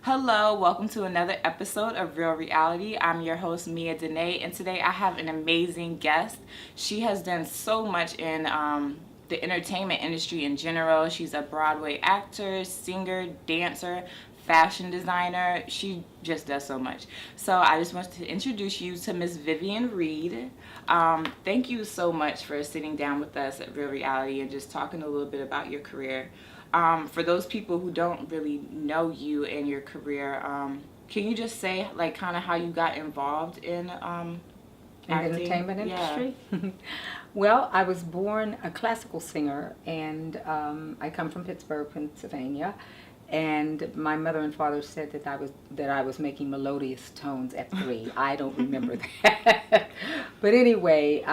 Hello, welcome to another episode of Real Reality. I'm your host, Meah Denee, and today I have an amazing guest. She has done so much in the entertainment industry in general. She's a Broadway actor, singer, dancer, fashion designer. She just does so much. So I just want to introduce you to Miss Vivian Reed. Thank you so much for sitting down with us at Real Reality and just talking a little bit about your career. For those people who don't really know you and your career, can you just say like kind of how you got involved in the acting? entertainment industry? Yeah. Well, I was born a classical singer, and I come from Pittsburgh, Pennsylvania. And my mother and father said that I was making melodious tones at 3. I don't remember that. But anyway,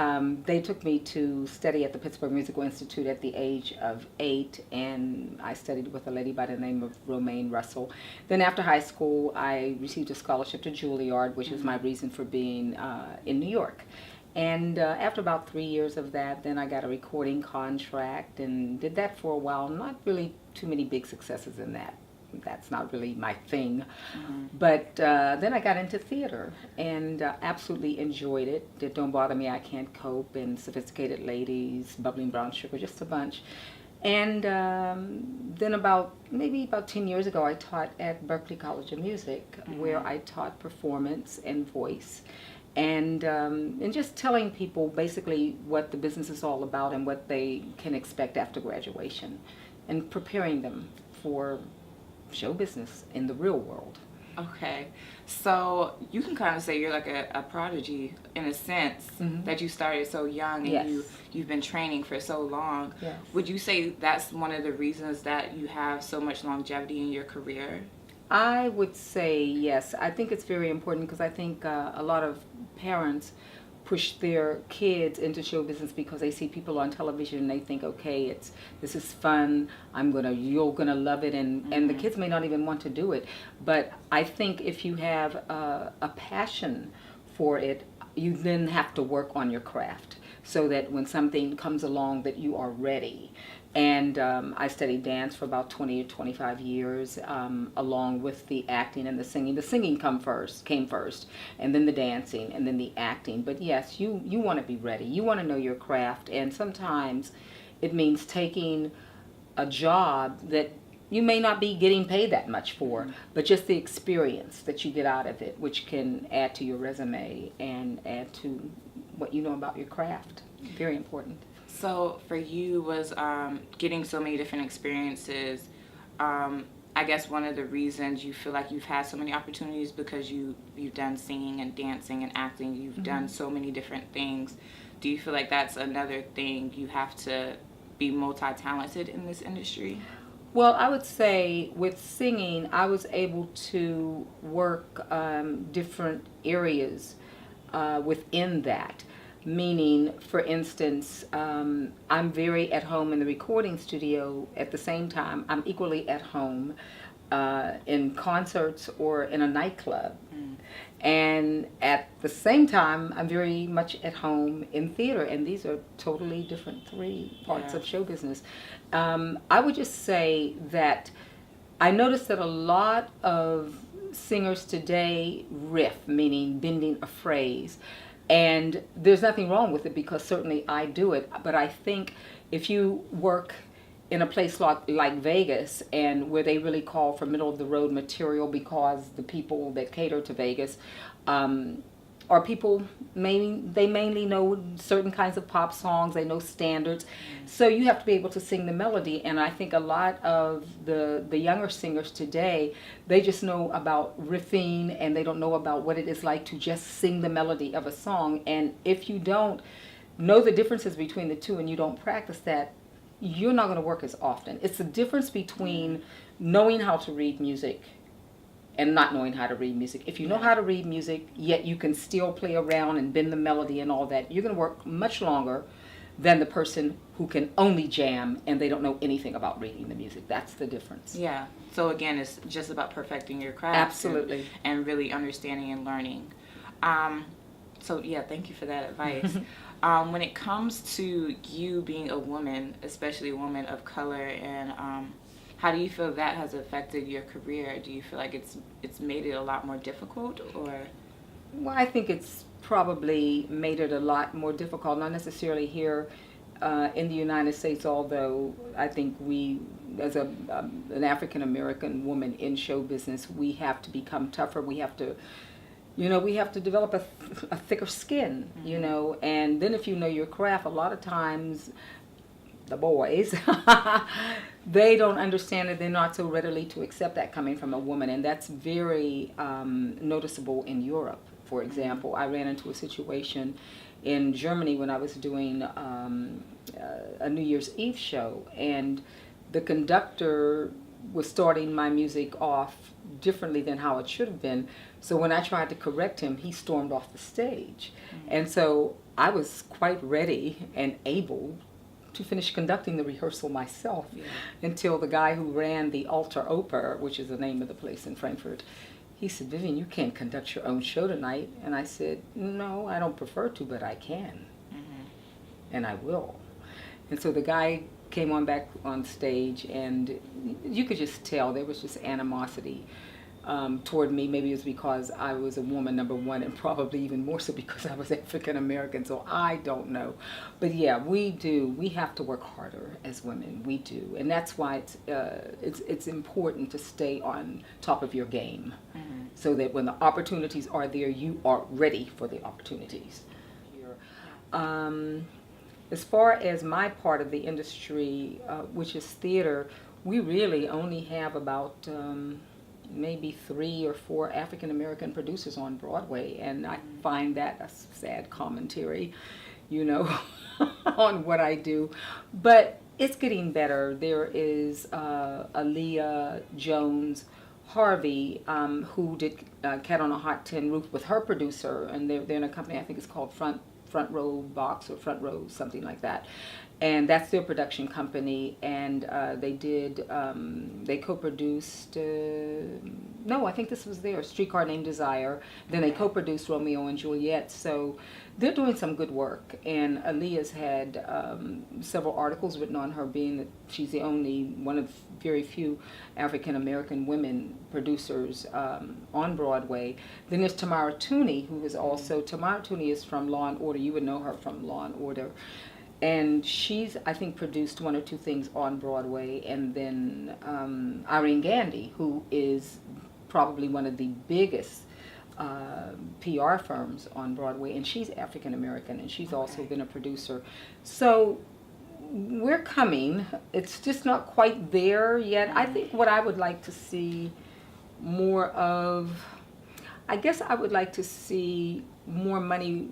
they took me to study at the Pittsburgh Musical Institute at the age of 8, and I studied with a lady by the name of Romaine Russell. Then after high school, I received a scholarship to Juilliard, which is my reason for being in New York. And after about 3 years of that, then I got a recording contract and did that for a while. Not really too many big successes in that. That's not really my thing. But then I got into theater and absolutely enjoyed it. It Don't Bother Me, I Can't Cope, and Sophisticated Ladies, Bubbling Brown Sugar, just a bunch. And then maybe about 10 years ago, I taught at Berklee College of Music, where I taught performance and voice. And just telling people basically what the business is all about and what they can expect after graduation, and preparing them for show business in the real world. Okay, so you can kind of say you're like a prodigy in a sense, that you started so young and you've been training for so long. Yes. Would you say that's one of the reasons that you have so much longevity in your career? I would say yes. I think it's very important because I think a lot of parents push their kids into show business because they see people on television and they think, okay, this is fun. You're gonna love it, and the kids may not even want to do it. But I think if you have a passion for it, you then have to work on your craft so that when something comes along that you are ready. And I studied dance for about 20 to 25 years, along with the acting and the singing. The singing came first, and then the dancing, and then the acting. But yes, you want to be ready. You want to know your craft, and sometimes it means taking a job that you may not be getting paid that much for, but just the experience that you get out of it, which can add to your resume and add to what you know about your craft. Very important. So for you was getting so many different experiences. I guess one of the reasons you feel like you've had so many opportunities because you've done singing and dancing and acting. You've done so many different things. Do you feel like that's another thing, you have to be multi-talented in this industry? Well, I would say with singing, I was able to work different areas within that. Meaning, for instance, I'm very at home in the recording studio. At the same time, I'm equally at home in concerts or in a nightclub. And at the same time, I'm very much at home in theater. And these are totally different 3 parts of show business. I would just say that I noticed that a lot of singers today riff, meaning bending a phrase. And there's nothing wrong with it because certainly I do it. But I think if you work in a place like Vegas, and where they really call for middle of the road material because the people that cater to Vegas are people, they mainly know certain kinds of pop songs, they know standards. So you have to be able to sing the melody. And I think a lot of the younger singers today, they just know about riffing and they don't know about what it is like to just sing the melody of a song. And if you don't know the differences between the two and you don't practice that, you're not going to work as often. It's the difference between knowing how to read music and not knowing how to read music. If you know how to read music, yet you can still play around and bend the melody and all that, you're going to work much longer than the person who can only jam and they don't know anything about reading the music. That's the difference. Yeah. So again, it's just about perfecting your craft. Absolutely. And really understanding and learning. So yeah, thank you for that advice. When it comes to you being a woman, especially a woman of color, and How do you feel that has affected your career? Do you feel like it's made it a lot more difficult, or? Well, I think it's probably made it a lot more difficult, not necessarily here in the United States, although I think we, as an African American woman in show business, we have to become tougher. We have to, we have to develop a thicker skin, and then if you know your craft, a lot of times the boys, they don't understand it. They're not so readily to accept that coming from a woman, and that's very noticeable in Europe. For example, I ran into a situation in Germany when I was doing a New Year's Eve show, and the conductor was starting my music off differently than how it should have been. So when I tried to correct him, he stormed off the stage. And so I was quite ready and able to finish conducting the rehearsal myself until the guy who ran the Alter Oper, which is the name of the place in Frankfurt, he said, "Vivian, you can't conduct your own show tonight." And I said, "No, I don't prefer to, but I can. And I will." And so the guy came on back on stage, and you could just tell there was just animosity toward me. Maybe it was because I was a woman, number one, and probably even more so because I was African American, so I don't know. But yeah, we have to work harder as women, we do. And that's why it's important to stay on top of your game, so that when the opportunities are there, you are ready for the opportunities. As far as my part of the industry, which is theater, we really only have about maybe 3 or 4 African American producers on Broadway, and I find that a sad commentary, on what I do. But it's getting better. There is Aaliyah Jones Harvey, who did Cat on a Hot Tin Roof with her producer, and they're in a company, I think it's called Front Row Box or Front Row, something like that. And that's their production company, and they co-produced, no, I think this was their Streetcar Named Desire. Then they co-produced Romeo and Juliet, so they're doing some good work. And Aaliyah's had several articles written on her, being that she's the only one of very few African American women producers on Broadway. Then there's Tamara Tooney, who is also, Tamara Tooney is from Law and Order. You would know her from Law and Order. And she's, I think, produced 1 or 2 things on Broadway. And then Irene Gandy, who is probably one of the biggest PR firms on Broadway, and she's African American, and she's also been a producer. So we're coming. It's just not quite there yet. I think what I would like to see more of, I guess I would like to see more money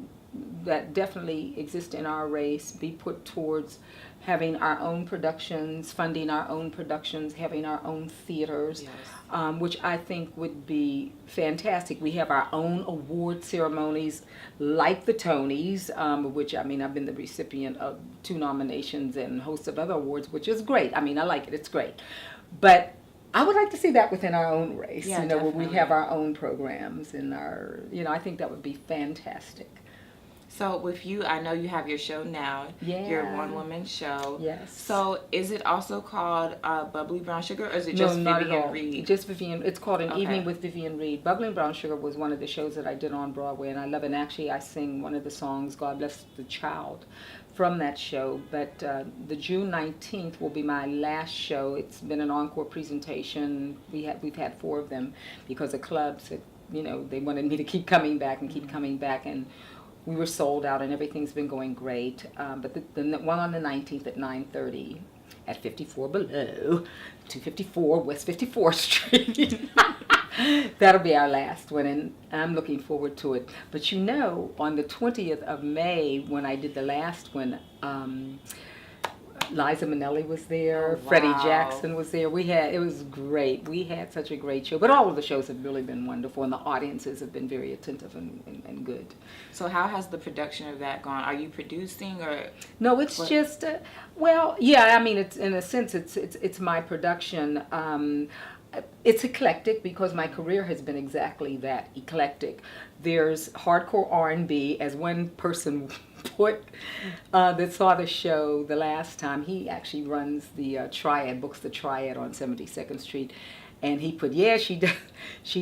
that definitely exist in our race be put towards having our own productions, funding our own productions, having our own theaters, which I think would be fantastic. We have our own award ceremonies like the Tonys, which, I mean, I've been the recipient of 2 nominations and host of other awards, which is great. I mean, I like it. It's great. But I would like to see that within our own race, where we have our own programs and our, I think that would be fantastic. So with you, I know you have your show now, your one-woman show. Yes. So is it also called Bubbly Brown Sugar, or is it No, just not Vivian at all. Reed? Just Vivian. It's called An Evening with Vivian Reed. Bubbly Brown Sugar was one of the shows that I did on Broadway, and I love it. And actually, I sing one of the songs, God Bless the Child, from that show. But the June 19th will be my last show. It's been an encore presentation. We've had 4 of them because the clubs said, they wanted me to keep coming back and keep coming back, and we were sold out, and everything's been going great. But the one on the 19th at 9:30 at 54 Below, 254 West 54th Street. That'll be our last one, and I'm looking forward to it. But on the 20th of May, when I did the last one, Liza Minnelli was there, Freddie Jackson was there. It was great. We had such a great show. But all of the shows have really been wonderful, and the audiences have been very attentive and good. So how has the production of that gone? Are you producing, or? No, it's just, it's in a sense, it's my production. It's eclectic because my career has been exactly that, eclectic. There's hardcore R&B, as one person put that saw the show the last time. He actually runs the Triad, books the Triad on 72nd Street, and he put, yeah, she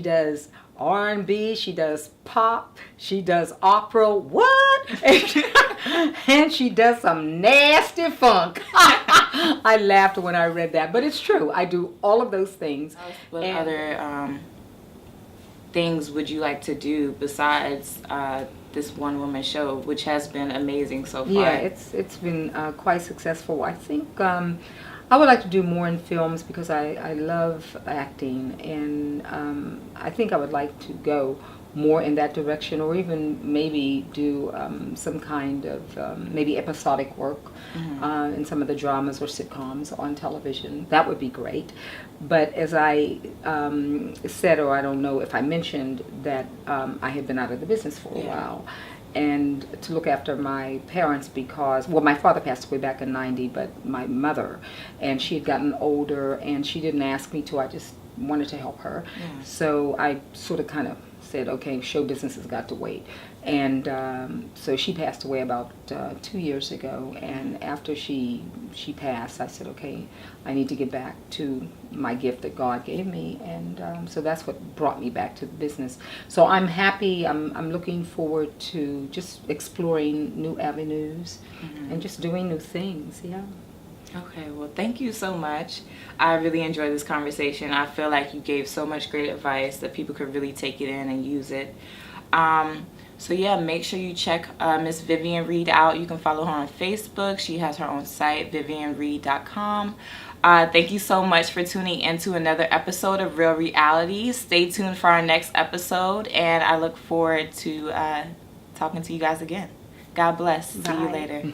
does R&B, she does pop, she does opera, what? And she does some nasty funk. I laughed when I read that, but it's true. I do all of those things. What other things would you like to do besides this one woman show, which has been amazing so far? Yeah, it's been quite successful. I think I would like to do more in films because I love acting, and I think I would like to go more in that direction, or even maybe do some kind of maybe episodic work in some of the dramas or sitcoms on television. That would be great. But as I said, or I don't know if I mentioned, that I had been out of the business for a while, and to look after my parents because, well, my father passed away back in 90, but my mother, and she had gotten older, and she didn't ask me to. I just wanted to help her. So I sort of kind of said, okay, show business has got to wait. And so she passed away about 2 years ago, and after she passed, I said, okay, I need to get back to my gift that God gave me, and so that's what brought me back to the business. So I'm happy. I'm looking forward to just exploring new avenues and just doing new things. Yeah. Okay, well, thank you so much. I really enjoyed this conversation. I feel like you gave so much great advice that people could really take it in and use it. So yeah, make sure you check Miss Vivian Reed out. You can follow her on Facebook. She has her own site, vivianreed.com. Thank you so much for tuning into another episode of Real Reality. Stay tuned for our next episode, and I look forward to talking to you guys again. God bless. Bye. See you later.